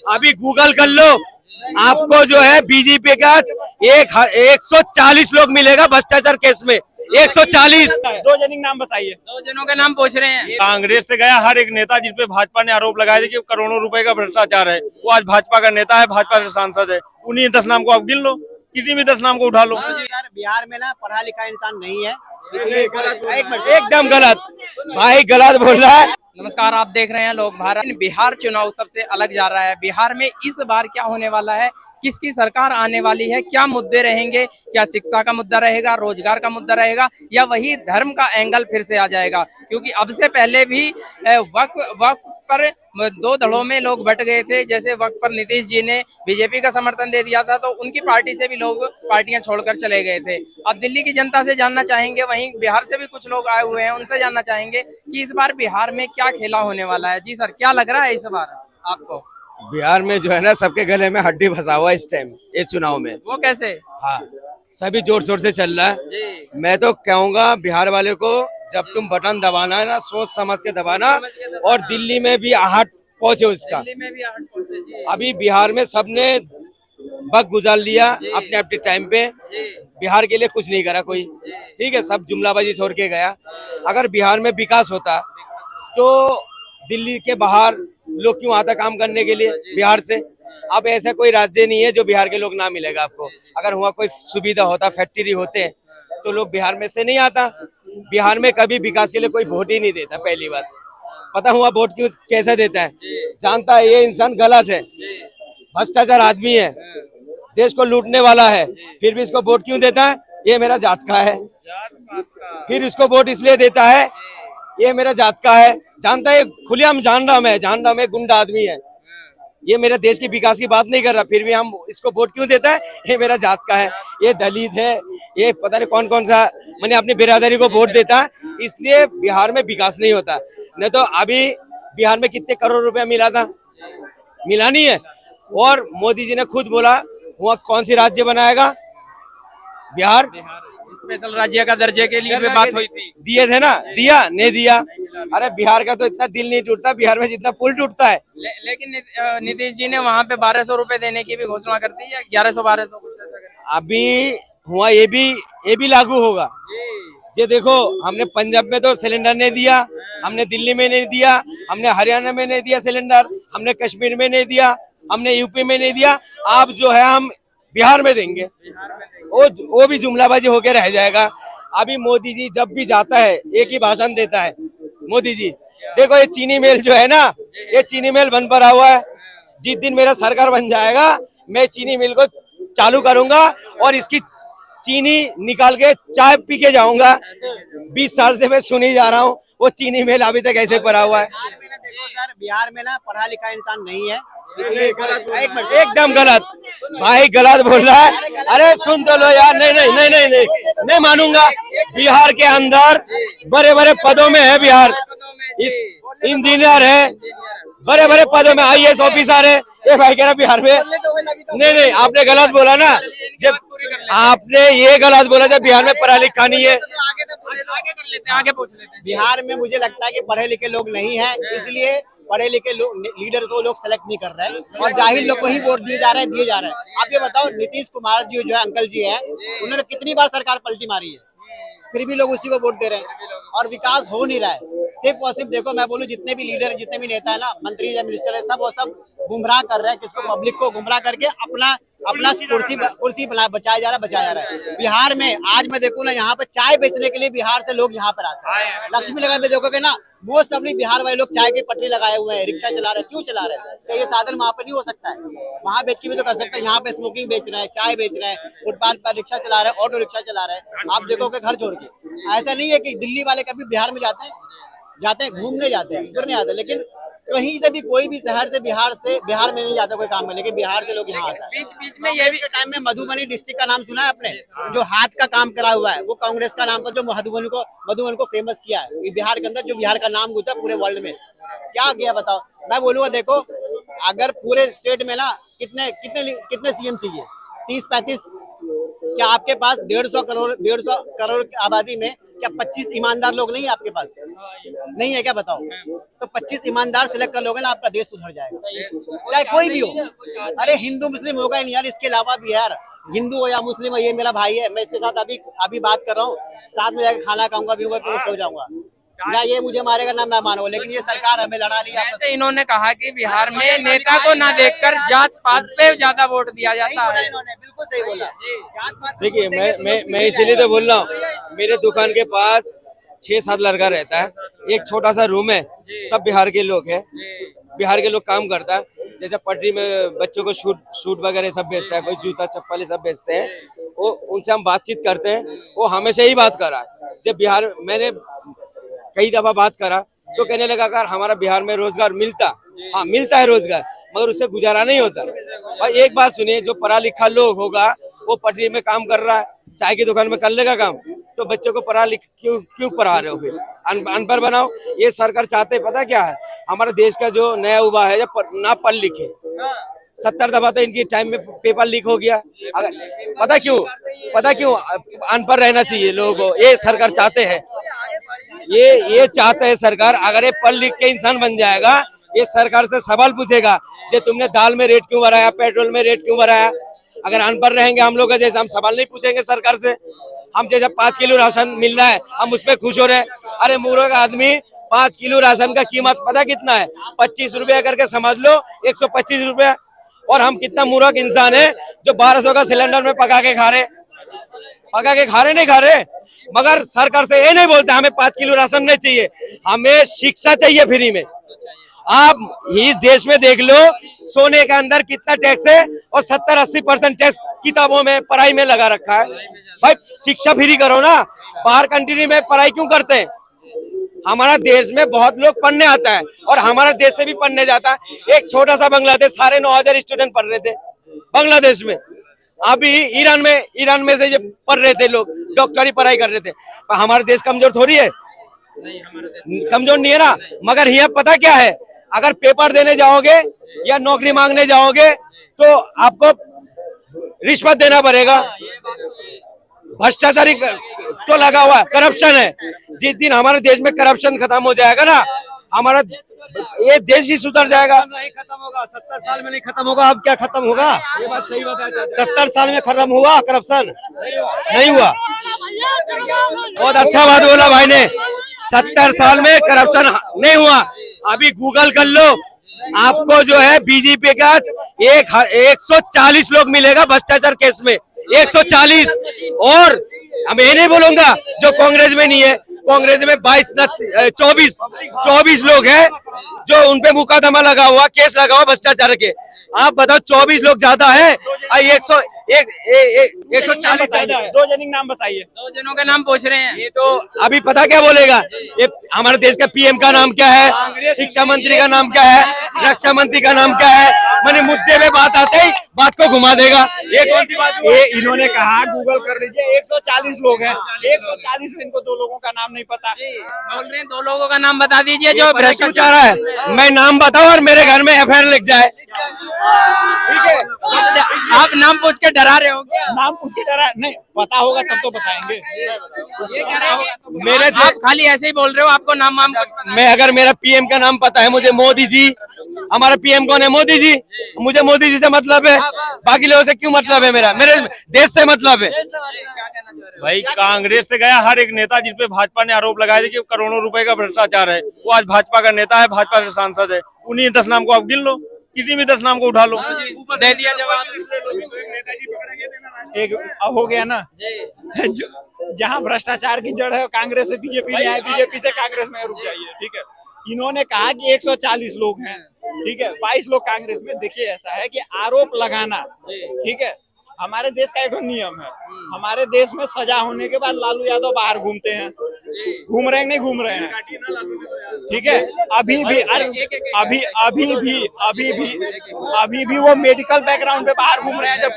अभी गूगल कर लो, आपको जो है बीजेपी का 140 लोग मिलेगा भ्रष्टाचार केस में। 140। दो जन नाम बताइए। दो जनों के नाम पूछ रहे हैं। कांग्रेस से गया हर एक नेता जिसपे भाजपा ने आरोप लगाया था कि करोड़ों रुपए का भ्रष्टाचार है, वो आज भाजपा का नेता है, भाजपा से सांसद है। उन्हीं 10 नाम को आप गिन लो, किसी भी 10 नाम को उठा लो। बिहार में ना पढ़ा लिखा इंसान नहीं है, एकदम गलत भाई, गलत बोल रहा है। नमस्कार, आप देख रहे हैं लोक भारत। बिहार चुनाव सबसे अलग जा रहा है। बिहार में इस बार क्या होने वाला है, किसकी सरकार आने वाली है, क्या मुद्दे रहेंगे, क्या शिक्षा का मुद्दा रहेगा, रोजगार का मुद्दा रहेगा, या वही धर्म का एंगल फिर से आ जाएगा। क्योंकि अब से पहले भी वक्त पर दो धड़ों में लोग बट गए थे। जैसे वक्त पर नीतीश जी ने बीजेपी का समर्थन दे दिया था, तो उनकी पार्टी से भी लोग पार्टियां छोड़कर चले गए थे। अब दिल्ली की जनता से जानना चाहेंगे, वहीं बिहार से भी कुछ लोग आए हुए हैं, उनसे जानना चाहेंगे कि इस बार बिहार में क्या खेला होने वाला है। जी सर, क्या लग रहा है इस बार आपको? बिहार में जो है ना, सबके गले में हड्डी फंसा हुआ है इस टाइम, इस चुनाव में। वो कैसे? हाँ, सभी जोर शोर से चल रहा है जी। मैं तो कहूँगा बिहार वाले को, जब तुम बटन दबाना है ना, सोच समझ के दबाना। और दिल्ली में भी आहट पहुंचे उसका। दिल्ली में भी आहट पहुंचे जी। अभी बिहार में सबने वक्त गुजार लिया अपने अपने टाइम पे। बिहार के लिए कुछ नहीं करा कोई, ठीक है, सब जुमलाबाजी छोड़ के गया। अगर बिहार में विकास होता तो दिल्ली के बाहर लोग क्यों आता काम करने के लिए बिहार से। अब ऐसा कोई राज्य नहीं है जो बिहार के लोग ना मिलेगा आपको। अगर हुआ कोई सुविधा होता, फैक्ट्री होते, तो लोग बिहार में से नहीं आता। बिहार में कभी विकास के लिए कोई वोट ही नहीं देता। पहली बात पता हुआ वोट क्यों कैसे देता है, जानता है ये इंसान गलत है, भ्रष्टाचार आदमी है, देश को लूटने वाला है, फिर भी इसको वोट क्यों देता है? ये मेरा जात का है। फिर इसको वोट इसलिए देता है, ये मेरा जात का है। जानता है, खुलेआम जान रहा मैं गुंडा आदमी है, ये मेरे देश की विकास की बात नहीं कर रहा, फिर भी हम इसको वोट क्यों देता है? ये मेरा जात का है, ये दलित है, ये पता नहीं कौन कौन सा मैंने अपनी बिरादरी को वोट देता है। इसलिए बिहार में विकास नहीं होता। नहीं तो अभी बिहार में कितने करोड़ रुपया मिला था, मिला नहीं है। और मोदी जी ने खुद बोला, वहाँ कौन सी राज्य बनाएगा? बिहार स्पेशल राज्य का दर्जे के लिए भी बात हुई थी। दिए थे ना, दिया नहीं दिया? अरे बिहार का तो इतना दिल नहीं टूटता बिहार में जितना पुल टूटता है। लेकिन नीतीश जी ने वहाँ पे 1200 रुपए देने की भी घोषणा कर दी, या 1100-1200 कुछ ऐसा करके। अभी हुआ ये भी लागू होगा। ये देखो, हमने पंजाब में तो सिलेंडर नहीं दिया, हमने दिल्ली में नहीं दिया, हमने हरियाणा में नहीं दिया सिलेंडर, हमने कश्मीर में नहीं दिया, हमने यूपी में नहीं दिया। आप जो है हम बिहार में देंगे, वो भी जुमलाबाजी होके रह जाएगा। अभी मोदी जी जब भी जाता है एक ही भाषण देता है मोदी जी। देखो ये चीनी मिल जो है ना, ये चीनी मिल बन पड़ा हुआ है। जिस दिन मेरा सरकार बन जाएगा, मैं चीनी मिल को चालू करूंगा और इसकी चीनी निकाल के चाय पी के जाऊंगा। 20 साल से मैं सुनी जा रहा हूँ, वो चीनी मिल अभी तक ऐसे पड़ा हुआ है। देखो सर, बिहार में ना पढ़ा लिखा इंसान नहीं है, एकदम गलत भाई, गलत बोल रहा है। अरे सुन तो लो यार, नहीं मानूंगा। बिहार के अंदर बड़े बड़े पदों में है, बिहार इंजीनियर है, बड़े बड़े पदों में IAS ऑफिसर है। ये भाई कह रहा बिहार में नहीं, आपने गलत बोला ना। जब आपने ये गलत बोला जब बिहार में पढ़ा लिखा नहीं है। आगे पूछ लेते हैं। बिहार में मुझे लगता है कि पढ़े लिखे लोग नहीं है, इसलिए पढ़े लिखे लीडर को लोग सेलेक्ट नहीं कर रहे हैं और जाहिर लोग को ही वोट दिए जा रहे हैं। आप ये बताओ, नीतीश कुमार जी जो है अंकल जी है, उन्होंने कितनी बार सरकार पलटी मारी है, फिर भी लोग उसी को वोट दे रहे हैं और विकास हो नहीं रहा है। सिर्फ और सिर्फ देखो, मैं बोलूं जितने भी लीडर, जितने भी नेता है ना, मंत्री या मिनिस्टर है, सब वो सब गुमराह कर रहे हैं। किसको? पब्लिक को गुमराह करके अपना कुर्सी बचाया जा रहा है। बिहार में आज मैं देखूं ना, यहाँ पे चाय बेचने के लिए बिहार से लोग यहाँ पर आते हैं। लक्ष्मी नगर में देखोगे ना, मोस्ट ऑफली बिहार वाले लोग चाय की पटरी लगाए हुए हैं, रिक्शा चला रहे हैं। क्यों चला रहे हैं? तो ये साधन वहाँ पे नहीं हो सकता है, वहाँ बेच के भी तो कर सकते हैं। यहाँ पे स्मोकिंग बेच रहे हैं, चाय बेच रहे हैं, फुटपाथ पर रिक्शा चला रहे हैं, ऑटो रिक्शा चला रहे हैं। आप देखोगे घर छोड़ के। ऐसा नहीं है कि दिल्ली वाले कभी बिहार में जाते हैं, घूमने जाते हैं, फिर नहीं आते। लेकिन कहीं से भी, कोई भी शहर से बिहार में नहीं जाता कोई काम में, लेकिन बिहार से लोग यहाँ आता है। बीच में ये भी टाइम में मधुबनी डिस्ट्रिक्ट का नाम सुना है आपने? जो हाथ का काम करा हुआ है वो कांग्रेस का नाम था, जो मधुबनी को फेमस किया है बिहार के अंदर, जो बिहार का नाम गुजरा पूरे वर्ल्ड में। क्या गया बताओ? मैं बोलूँगा, देखो अगर पूरे स्टेट में ना कितने CM चाहिए? 30-35 क्या आपके पास 150 करोड़ की आबादी में क्या 25 ईमानदार लोग नहीं है आपके पास? नहीं है क्या, बताओ? तो 25 ईमानदार सिलेक्ट कर लोगे ना, आपका देश सुधर जाएगा, चाहे कोई भी हो। अरे हिंदू मुस्लिम होगा ही नहीं यार, इसके अलावा भी यार, हिंदू हो या मुस्लिम हो, ये मेरा भाई है, मैं इसके साथ अभी बात कर रहा हूँ, साथ में जाकर खाना खाऊंगा, पीऊंगा, फिर सो जाऊंगा। ना ये मुझे मारेगा ना मैं मानूंगा, लेकिन ये सरकार हमें लड़ा लिया। वैसे इन्होंने कहा कि बिहार में नेता को ना देखकर जात पात पे ज्यादा वोट दिया जाता है। इन्होंने बिल्कुल सही बोला। जात पात से देखिए वोट देंगे तो लोग मैं इसीलिए तो बोल रहा हूँ, मेरे दुकान के पास 6-7 लड़का रहता है, एक छोटा सा रूम है, सब बिहार के लोग हैं, बिहार के लोग काम करता है। जैसे पटरी में बच्चों को शूट वगैरह सब बेचता है, कोई जूता चप्पल सब बेचते हैं, वो उनसे हम बातचीत करते हैं, वो हमेशा ही बात करा। जब बिहार मैंने कई दफा बात करा तो कहने लगा अगर हमारा बिहार में रोजगार मिलता, हाँ मिलता है रोजगार, मगर उससे गुजारा नहीं होता। और एक बात सुनिए, जो पढ़ा लिखा लोग होगा वो पटरी में काम कर रहा है, चाय की दुकान में कर लेगा काम, तो बच्चों को पढ़ा लिख क्यों पढ़ा रहे हो? फिर अनपढ़ बनाओ। ये सरकार चाहते पता क्या है, हमारे देश का जो नया युवा है ना पढ़ लिखे, 70 दफा तो इनकी टाइम में पेपर लीक हो गया। अगर पता क्यों अनपढ़ रहना चाहिए लोगों को, ये सरकार चाहते हैं, ये चाहते हैं सरकार। अगर ये पढ़ लिख के इंसान बन जाएगा, ये सरकार से सवाल पूछेगा कि तुमने दाल में रेट क्यों बढ़ाया, पेट्रोल में रेट क्यों बढ़ाया। अगर अनपढ़ रहेंगे हम लोग जैसे, हम सवाल नहीं पूछेंगे सरकार से। हम जैसे 5 किलो राशन मिल रहा है, हम उसमें खुश हो रहे हैं। अरे मूर्ख आदमी, 5 किलो राशन का कीमत पता कितना है? 25 रुपया करके समझ लो, 125 रुपया। और हम कितना मूर्ख इंसान है जो 1200 का सिलेंडर में पका के खा रहे नहीं खा रहे। मगर सरकार से ये नहीं बोलते हमें 5 किलो राशन नहीं चाहिए, हमें शिक्षा चाहिए फ्री में। आप इस देश में देख लो, सोने के अंदर कितना टैक्स है और 70-80% टैक्स किताबों में, पढ़ाई में लगा रखा है। भाई शिक्षा फ्री करो ना। बाहर कंट्री में पढ़ाई क्यों करते हैं? हमारा देश में बहुत लोग पढ़ने आता है और हमारा देश से भी पढ़ने जाता है। एक छोटा सा बांग्लादेश 9,500 स्टूडेंट पढ़ रहे थे बांग्लादेश में। अभी ईरान में से ये पढ़ रहे थे लोग, डॉक्टरी पढ़ाई कर रहे थे। पर हमारा देश कमजोर थोड़ी है, कमजोर नहीं है ना। मगर यहाँ पता क्या है, अगर पेपर देने जाओगे या नौकरी मांगने जाओगे तो आपको रिश्वत देना पड़ेगा। भ्रष्टाचारी तो लगा हुआ है, करप्शन है। जिस दिन हमारे देश में करप्शन खत्म हो जाएगा ना, हमारा ये देश ही सुधर जाएगा। नहीं खत्म होगा, 70 साल में नहीं खत्म होगा। अब क्या खत्म होगा? ये बात सही बता, 70 साल में खत्म हुआ करप्शन? नहीं हुआ। बहुत अच्छा बात बोला भाई ने, 70 साल में करप्शन नहीं हुआ। अभी गूगल कर लो, आपको जो है बीजेपी का 140 लोग मिलेगा भ्रष्टाचार केस में, 140। और हम ये नहीं बोलूंगा जो कांग्रेस में नहीं है, कांग्रेस में 24 लोग हैं जो उनपे मुकदमा लगा हुआ, केस लगा हुआ भ्रष्टाचार के। आप बताओ 24 लोग ज्यादा है, 140 ज्यादा है। 2 जन के नाम बताइए। 2 जनों का नाम पूछ रहे हैं। ये तो अभी पता क्या बोलेगा, ये हमारे देश का पीएम का नाम क्या है, शिक्षा मंत्री का नाम क्या है, रक्षा मंत्री का नाम क्या है। मैंने मुद्दे पे बात आते ही बात को घुमा देगा। ये कौन सी बात? ये इन्होंने कहा, गूगल कर लीजिए, 140 लोग हैं। 140 में इनको 2 लोगों का नाम नहीं पता। बोल रहे हैं 2 लोगों का नाम बता दीजिए जो भ्रष्टाचार है। मैं नाम बताऊं और मेरे घर में FIR लिख जाए, ठीक है? आप नाम पूछ के डरा रहे हो क्या? नाम पूछ के डरा नहीं, पता होगा तब तो बताएंगे। ये कह रहे हैं कि मेरे आप खाली ऐसे ही बोल रहे हो, आपको नाम कुछ पता नहीं। मैं अगर मेरा पीएम का नाम पता है मुझे, मोदी जी, हमारा पीएम कौन है? मोदी जी। मुझे मोदी जी से मतलब है, बाकी लोगों से क्यों मतलब है? मेरे देश से मतलब है। भाई कांग्रेस से गया हर एक नेता जिसपे भाजपा ने आरोप लगाया था कि करोड़ों रुपए का भ्रष्टाचार है, वो आज भाजपा का नेता है, भाजपा का सांसद है। उन्हीं 10 नाम को आप गिन लो, किसी भी 10 नाम को उठा लो। दे दिया जवाब। एक हो गया ना, जहाँ भ्रष्टाचार की जड़ है कांग्रेस से बीजेपी में आए, बीजेपी से कांग्रेस में रुक जाइए, ठीक है? इन्होंने कहा कि 140 लोग हैं, ठीक है? 22 लोग कांग्रेस में। देखिए ऐसा है कि आरोप लगाना, ठीक है, हमारे देश का एक नियम है। हमारे देश में सजा होने के बाद लालू यादव बाहर घूमते हैं, घूम रहे हैं नहीं घूम रहे हैं, ठीक है? अभी भी वो मेडिकल बैकग्राउंड पे बाहर घूम रहे हैं। जब